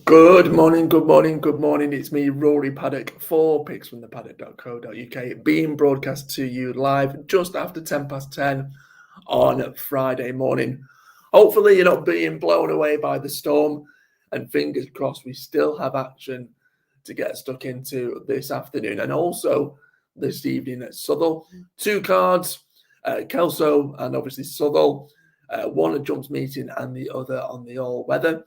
Good morning, good morning, good morning. It's me, Rory Paddock, for Picks from the paddock.co.uk, being broadcast to you live just after 10 past 10 on Friday morning. Hopefully, you're not being blown away by the storm, and fingers crossed, we still have action to get stuck into this afternoon and also this evening at Southwell. Two cards, Kelso and obviously Southwell, one a jumps meeting and the other on the all weather.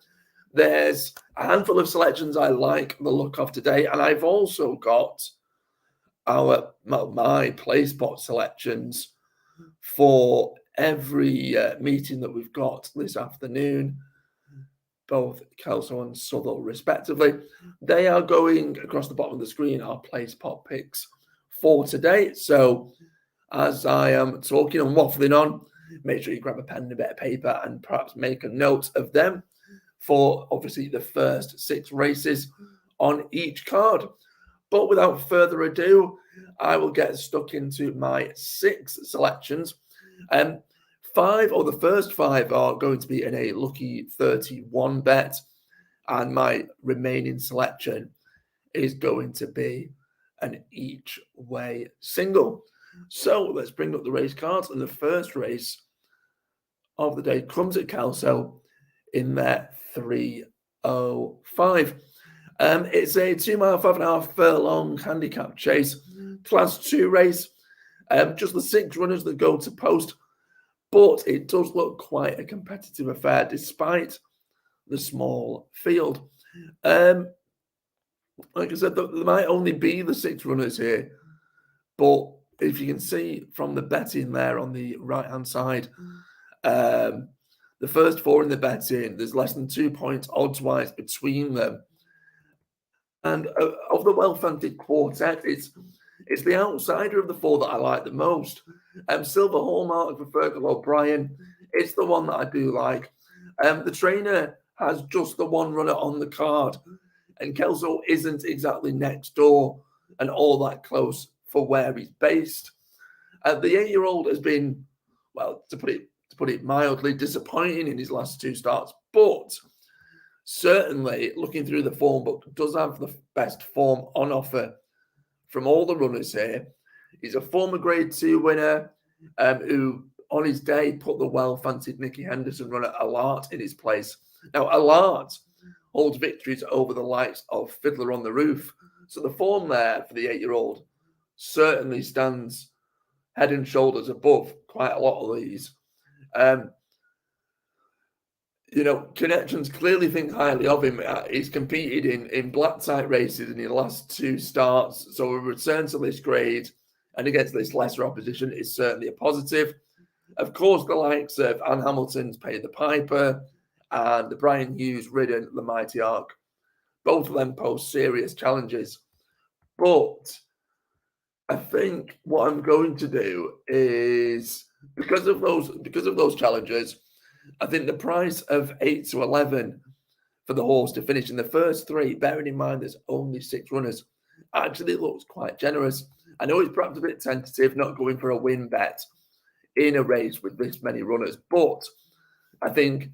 There's a handful of selections I like the look of today, and I've also got my Placepot selections for every meeting that we've got this afternoon, both Kelso and Southwell respectively. They are going across the bottom of the screen, our Placepot picks for today. So as I am talking and waffling on, make sure you grab a pen and a bit of paper and perhaps make a note of them for obviously the first 6 races on each card. But without further ado, I will get stuck into my 6 selections. The first 5 are going to be in a lucky 31 bet, and my remaining selection is going to be an each way single. So let's bring up the race cards, and the first race of the day comes at Kelso in their 3:05. It's a 2 mile, 5.5 furlong handicap chase, class 2 race. Just the 6 runners that go to post, but it does look quite a competitive affair despite the small field. Like I said, there might only be the 6 runners here, but if you can see from the betting there on the right hand side, the first 4 in the betting, there's less than 2 points odds-wise between them. And of the well-funded quartet, it's the outsider of the 4 that I like the most. Silver Hallmark for Fergal O'Brien. It's the one that I do like. The trainer has just the one runner on the card, and Kelso isn't exactly next door and all that close for where he's based. The 8-year-old has been, well, to put it mildly, disappointing in his last 2 starts, but certainly looking through the form book, does have the best form on offer from all the runners here. He's a former Grade 2 winner who, on his day, put the well-fancied Nicky Henderson runner Alart in his place. Now, Alart holds victories over the likes of Fiddler on the Roof, so the form there for the 8-year-old certainly stands head and shoulders above quite a lot of these. Connections clearly think highly of him. He's competed in black type races in the last 2 starts, so a return to this grade and against this lesser opposition is certainly a positive. Of course, the likes of Anne Hamilton's Pay the Piper and the Brian Hughes ridden the Mighty Arc, both of them pose serious challenges. But I think what I'm going to do is, because of those challenges, I think the price of 8 to 11 for the horse to finish in the first 3, bearing in mind there's only 6 runners, actually looks quite generous. I know it's perhaps a bit tentative, not going for a win bet in a race with this many runners, but I think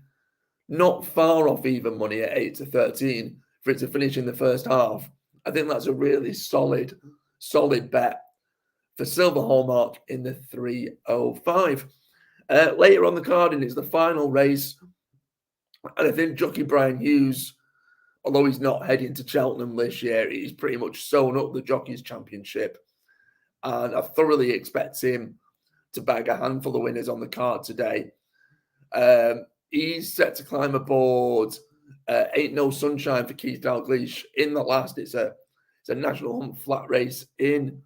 not far off even money at 8 to 13 for it to finish in the first half. I think that's a really solid bet for Silver Hallmark in the 3:05. Later on the card, and it's the final race, and I think jockey Brian Hughes, although he's not heading to Cheltenham this year, he's pretty much sewn up the Jockeys Championship, and I thoroughly expect him to bag a handful of winners on the card today. He's set to climb aboard Ain't No Sunshine for Keith Dalgleish in the last. It's a national hunt flat race in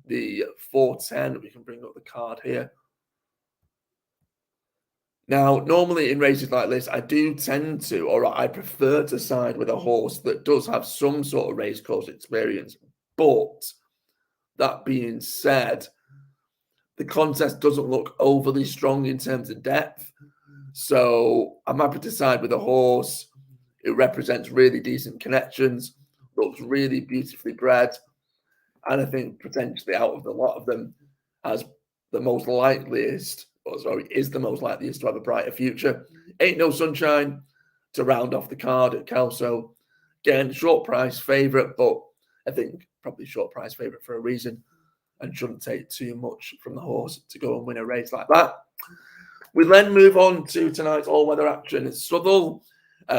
the 4:10. We can bring up the card here. Now, normally in races like this, I do tend to, or I prefer to side with a horse that does have some sort of racecourse experience. But that being said, the contest doesn't look overly strong in terms of depth. So I'm happy to side with a horse. It represents really decent connections, looks really beautifully bred, and I think potentially out of the lot of them is the most likeliest to have a brighter future. Ain't No Sunshine to round off the card at Kelso. Again, short price favourite, but I think probably short price favourite for a reason, and shouldn't take too much from the horse to go and win a race like that. We then move on to tonight's all-weather action. It's Southwell,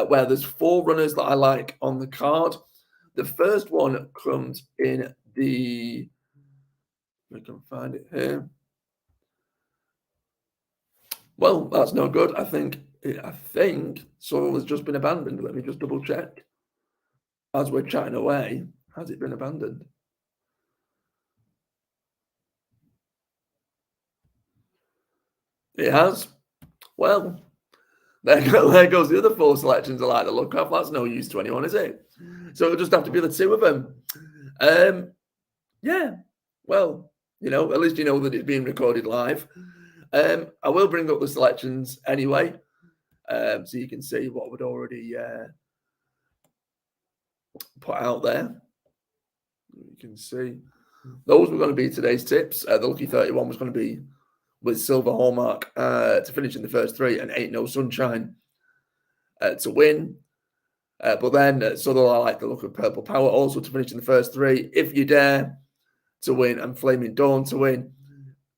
where there's 4 runners that I like on the card. The first one comes in the... We can find it here. Well, that's no good. I think Southwell has just been abandoned. Let me just double check. As we're chatting away, has it been abandoned? It has. Well, there goes the other 4 selections I like the look of. That's no use to anyone, is it? So it'll just have to be the 2 of them. Yeah. Well, at least you know that it's being recorded live. I will bring up the selections anyway, so you can see what we'd already put out there. You can see those were going to be today's tips. The Lucky 31 was going to be with Silver Hallmark to finish in the first 3 and Ain't No Sunshine to win. But then Southwell, I like the look of Purple Power also to finish in the first 3. If You Dare to win and Flaming Dawn to win.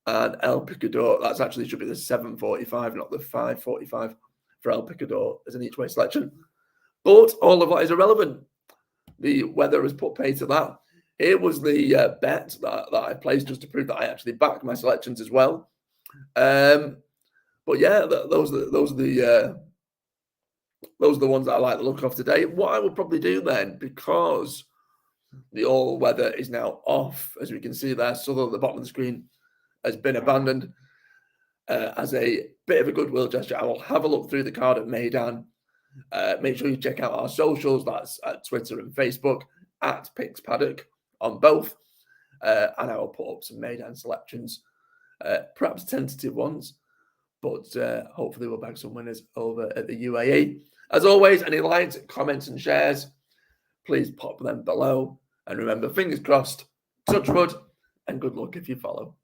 And El Picador, that's actually should be the 7:45, not the 5:45 for El Picador as an each way selection. But all of that is irrelevant. The weather has put pay to that. Here was the bet that I placed just to prove that I actually backed my selections as well. But yeah, those are the ones that I like the look of today. What I will probably do then, because the all weather is now off, as we can see there, Southwell at the bottom of the screen has been abandoned. As a bit of a goodwill gesture, I will have a look through the card at Maidan. Make sure you check out our socials. That's at Twitter and Facebook at Picks Paddock on both. And I will put up some Maidan selections, perhaps tentative ones, but hopefully we'll bag some winners over at the UAE. As always, any likes, comments and shares, please pop them below. And remember, fingers crossed, touch wood, and good luck if you follow.